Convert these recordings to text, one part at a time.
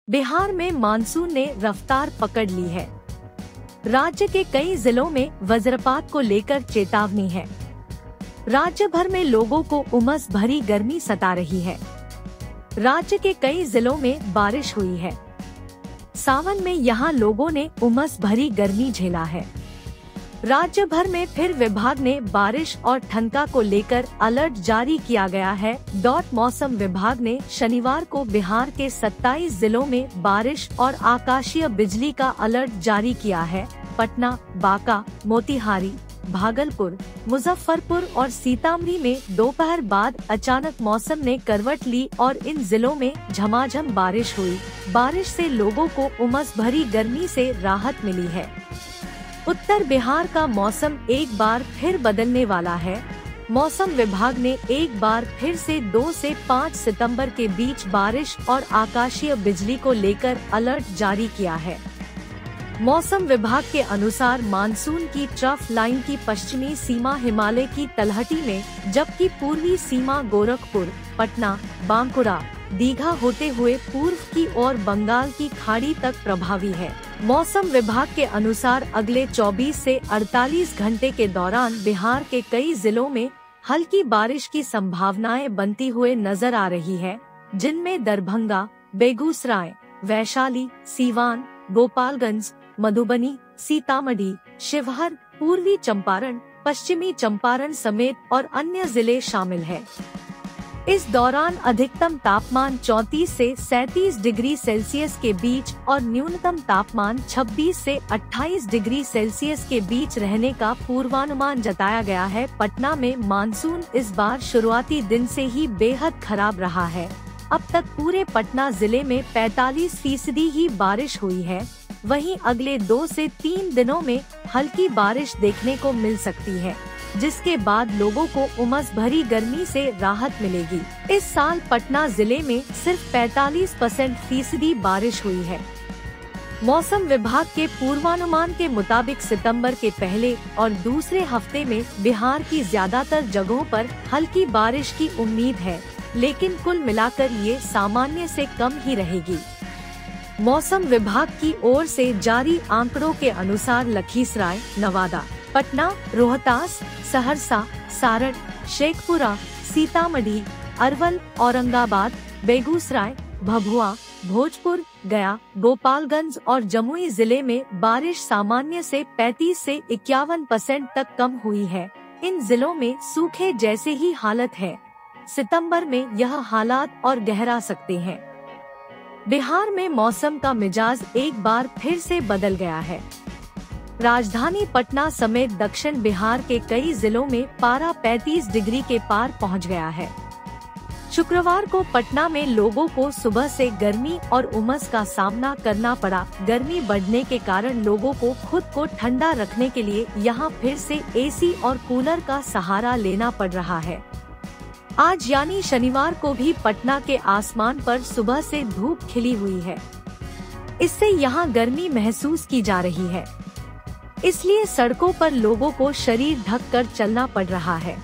बिहार में मानसून ने रफ्तार पकड़ ली है। राज्य के कई जिलों में वज्रपात को लेकर चेतावनी है। राज्य भर में लोगों को उमस भरी गर्मी सता रही है। राज्य के कई जिलों में बारिश हुई है। सावन में यहाँ लोगों ने उमस भरी गर्मी झेला है। राज्य भर में फिर विभाग ने बारिश और ठनका को लेकर अलर्ट जारी किया गया है। मौसम विभाग ने शनिवार को बिहार के 27 जिलों में बारिश और आकाशीय बिजली का अलर्ट जारी किया है। पटना, बांका, मोतिहारी, भागलपुर, मुजफ्फरपुर और सीतामढ़ी में दोपहर बाद अचानक मौसम ने करवट ली और इन जिलों में झमाझम बारिश हुई। बारिश से लोगों को उमस भरी गर्मी से राहत मिली है। उत्तर बिहार का मौसम एक बार फिर बदलने वाला है। मौसम विभाग ने एक बार फिर से 2 से 5 सितंबर के बीच बारिश और आकाशीय बिजली को लेकर अलर्ट जारी किया है। मौसम विभाग के अनुसार मानसून की ट्रफ लाइन की पश्चिमी सीमा हिमालय की तलहटी में, जबकि पूर्वी सीमा गोरखपुर, पटना, बांकुरा, दीघा होते हुए पूर्व की ओर बंगाल की खाड़ी तक प्रभावी है। मौसम विभाग के अनुसार अगले 24 से 48 घंटे के दौरान बिहार के कई जिलों में हल्की बारिश की संभावनाएं बनती हुए नजर आ रही है, जिनमें दरभंगा, बेगूसराय, वैशाली, सीवान, गोपालगंज, मधुबनी, सीतामढ़ी, शिवहर, पूर्वी चंपारण, पश्चिमी चंपारण समेत और अन्य जिले शामिल हैं। इस दौरान अधिकतम तापमान 34 से 37 डिग्री सेल्सियस के बीच और न्यूनतम तापमान 26 से 28 डिग्री सेल्सियस के बीच रहने का पूर्वानुमान जताया गया है। पटना में मानसून इस बार शुरुआती दिन से ही बेहद खराब रहा है। अब तक पूरे पटना जिले में 45% ही बारिश हुई है। वहीं अगले 2 से 3 दिनों में हल्की बारिश देखने को मिल सकती है, जिसके बाद लोगों को उमस भरी गर्मी से राहत मिलेगी। इस साल पटना जिले में सिर्फ 45% बारिश हुई है। मौसम विभाग के पूर्वानुमान के मुताबिक सितंबर के पहले और दूसरे हफ्ते में बिहार की ज्यादातर जगहों पर हल्की बारिश की उम्मीद है, लेकिन कुल मिलाकर ये सामान्य से कम ही रहेगी। मौसम विभाग की ओर से जारी आंकड़ों के अनुसार लखीसराय, नवादा, पटना, रोहतास, सहरसा, सारण, शेखपुरा, सीतामढ़ी, अरवल, औरंगाबाद, बेगूसराय, भभुआ, भोजपुर, गया, गोपालगंज और जमुई जिले में बारिश सामान्य से 35 से 51% तक कम हुई है। इन जिलों में सूखे जैसे ही हालत है। सितंबर में यह हालात और गहरा सकते हैं। बिहार में मौसम का मिजाज एक बार फिर से बदल गया है। राजधानी पटना समेत दक्षिण बिहार के कई जिलों में पारा 35 डिग्री के पार पहुंच गया है। शुक्रवार को पटना में लोगों को सुबह से गर्मी और उमस का सामना करना पड़ा। गर्मी बढ़ने के कारण लोगों को खुद को ठंडा रखने के लिए यहां फिर से एसी और कूलर का सहारा लेना पड़ रहा है। आज यानी शनिवार को भी पटना के आसमान पर सुबह से धूप खिली हुई है। इससे यहां गर्मी महसूस की जा रही है, इसलिए सड़कों पर लोगों को शरीर ढककर चलना पड़ रहा है।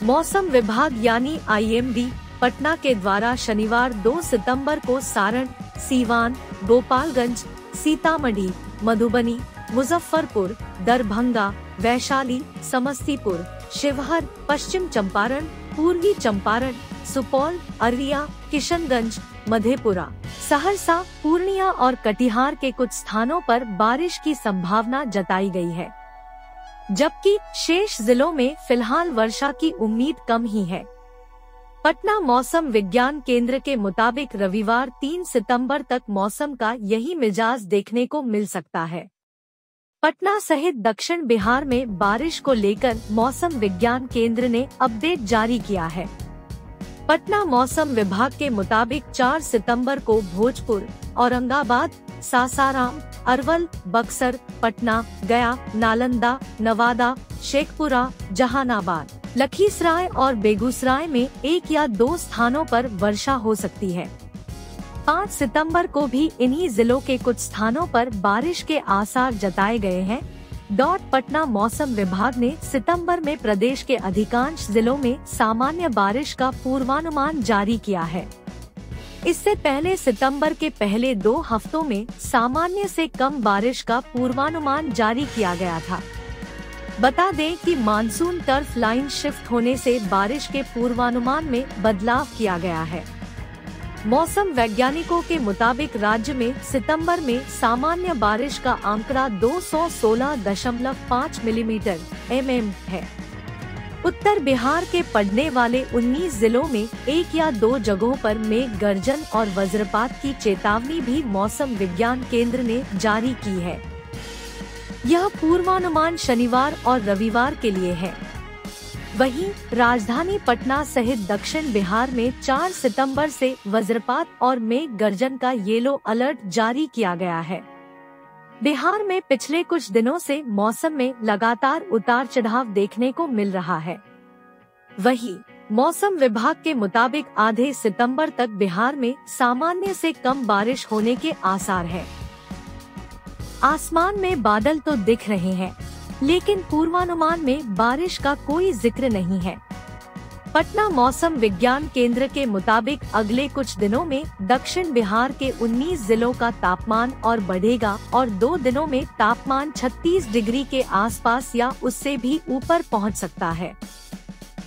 मौसम विभाग यानी IMD पटना के द्वारा शनिवार 2 सितंबर को सारण, सीवान, गोपालगंज, सीतामढ़ी, मधुबनी, मुजफ्फरपुर, दरभंगा, वैशाली, समस्तीपुर, शिवहर, पश्चिम चंपारण, पूर्वी चंपारण, सुपौल, अररिया, किशनगंज, मधेपुरा, सहरसा, पूर्णिया और कटिहार के कुछ स्थानों पर बारिश की संभावना जताई गई है, जबकि शेष जिलों में फिलहाल वर्षा की उम्मीद कम ही है। पटना मौसम विज्ञान केंद्र के मुताबिक रविवार 3 सितंबर तक मौसम का यही मिजाज देखने को मिल सकता है। पटना सहित दक्षिण बिहार में बारिश को लेकर मौसम विज्ञान केंद्र ने अपडेट जारी किया है। पटना मौसम विभाग के मुताबिक 4 सितंबर को भोजपुर, औरंगाबाद, सासाराम, अरवल, बक्सर, पटना, गया, नालंदा, नवादा, शेखपुरा, जहानाबाद, लखीसराय और बेगूसराय में 1 या 2 स्थानों पर वर्षा हो सकती है। 5 सितंबर को भी इन्हीं जिलों के कुछ स्थानों पर बारिश के आसार जताए गए हैं। पटना मौसम विभाग ने सितंबर में प्रदेश के अधिकांश जिलों में सामान्य बारिश का पूर्वानुमान जारी किया है। इससे पहले सितंबर के पहले 2 हफ्तों में सामान्य से कम बारिश का पूर्वानुमान जारी किया गया था। बता दें कि मानसून टर्फ लाइन शिफ्ट होने से बारिश के पूर्वानुमान में बदलाव किया गया है। मौसम वैज्ञानिकों के मुताबिक राज्य में सितंबर में सामान्य बारिश का आंकड़ा 216.5 मिलीमीटर है। उत्तर बिहार के पड़ने वाले 19 जिलों में 1 या 2 जगहों पर मेघ गर्जन और वज्रपात की चेतावनी भी मौसम विज्ञान केंद्र ने जारी की है। यह पूर्वानुमान शनिवार और रविवार के लिए है। वहीं राजधानी पटना सहित दक्षिण बिहार में 4 सितंबर से वज्रपात और मेघ गर्जन का येलो अलर्ट जारी किया गया है। बिहार में पिछले कुछ दिनों से मौसम में लगातार उतार चढ़ाव देखने को मिल रहा है। वहीं मौसम विभाग के मुताबिक आधे सितंबर तक बिहार में सामान्य से कम बारिश होने के आसार है। आसमान में बादल तो दिख रहे हैं, लेकिन पूर्वानुमान में बारिश का कोई जिक्र नहीं है। पटना मौसम विज्ञान केंद्र के मुताबिक अगले कुछ दिनों में दक्षिण बिहार के 19 जिलों का तापमान और बढ़ेगा और 2 दिनों में तापमान 36 डिग्री के आसपास या उससे भी ऊपर पहुंच सकता है।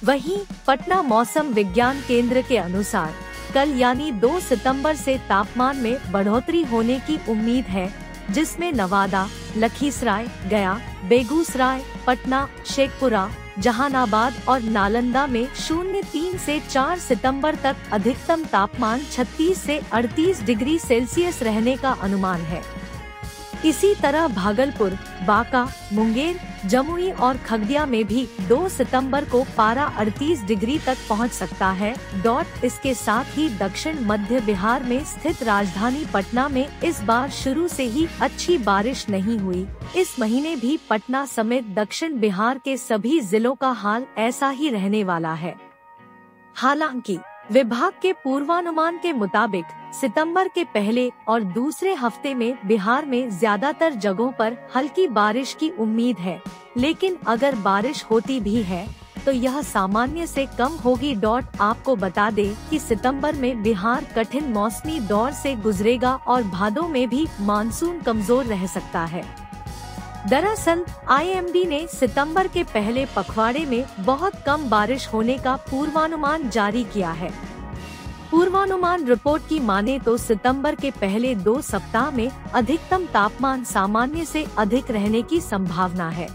वहीं पटना मौसम विज्ञान केंद्र के अनुसार कल यानी 2 सितंबर से तापमान में बढ़ोतरी होने की उम्मीद है, जिसमें नवादा, लखीसराय, गया, बेगूसराय, पटना, शेखपुरा, जहानाबाद और नालंदा में 0.3 से 4 सितंबर तक अधिकतम तापमान 36 से 38 डिग्री सेल्सियस रहने का अनुमान है। इसी तरह भागलपुर, बांका, मुंगेर, जमुई और खगड़िया में भी 2 सितंबर को पारा 38 डिग्री तक पहुंच सकता है। इसके साथ ही दक्षिण मध्य बिहार में स्थित राजधानी पटना में इस बार शुरू से ही अच्छी बारिश नहीं हुई। इस महीने भी पटना समेत दक्षिण बिहार के सभी जिलों का हाल ऐसा ही रहने वाला है। हालांकि विभाग के पूर्वानुमान के मुताबिक सितंबर के पहले और दूसरे हफ्ते में बिहार में ज्यादातर जगहों पर हल्की बारिश की उम्मीद है, लेकिन अगर बारिश होती भी है तो यह सामान्य से कम होगी। आपको बता दें कि सितंबर में बिहार कठिन मौसमी दौर से गुजरेगा और भादों में भी मानसून कमजोर रह सकता है। दरअसल IMD ने सितंबर के पहले पखवाड़े में बहुत कम बारिश होने का पूर्वानुमान जारी किया है। पूर्वानुमान रिपोर्ट की माने तो सितंबर के पहले 2 सप्ताह में अधिकतम तापमान सामान्य से अधिक रहने की संभावना है।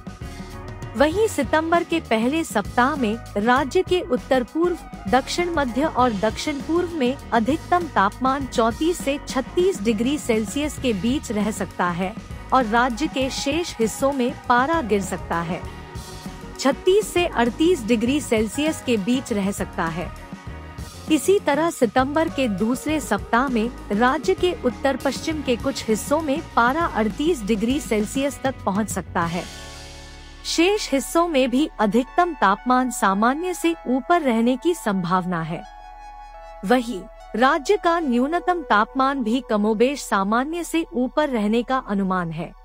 वहीं सितंबर के पहले सप्ताह में राज्य के उत्तर पूर्व, दक्षिण मध्य और दक्षिण पूर्व में अधिकतम तापमान 34 से 36 डिग्री सेल्सियस के बीच रह सकता है और राज्य के शेष हिस्सों में पारा गिर सकता है। 36 से 38 डिग्री सेल्सियस के बीच रह सकता है। इसी तरह सितंबर के दूसरे सप्ताह में राज्य के उत्तर पश्चिम के कुछ हिस्सों में पारा 38 डिग्री सेल्सियस तक पहुंच सकता है। शेष हिस्सों में भी अधिकतम तापमान सामान्य से ऊपर रहने की संभावना है। वहीं राज्य का न्यूनतम तापमान भी कमोबेश सामान्य से ऊपर रहने का अनुमान है।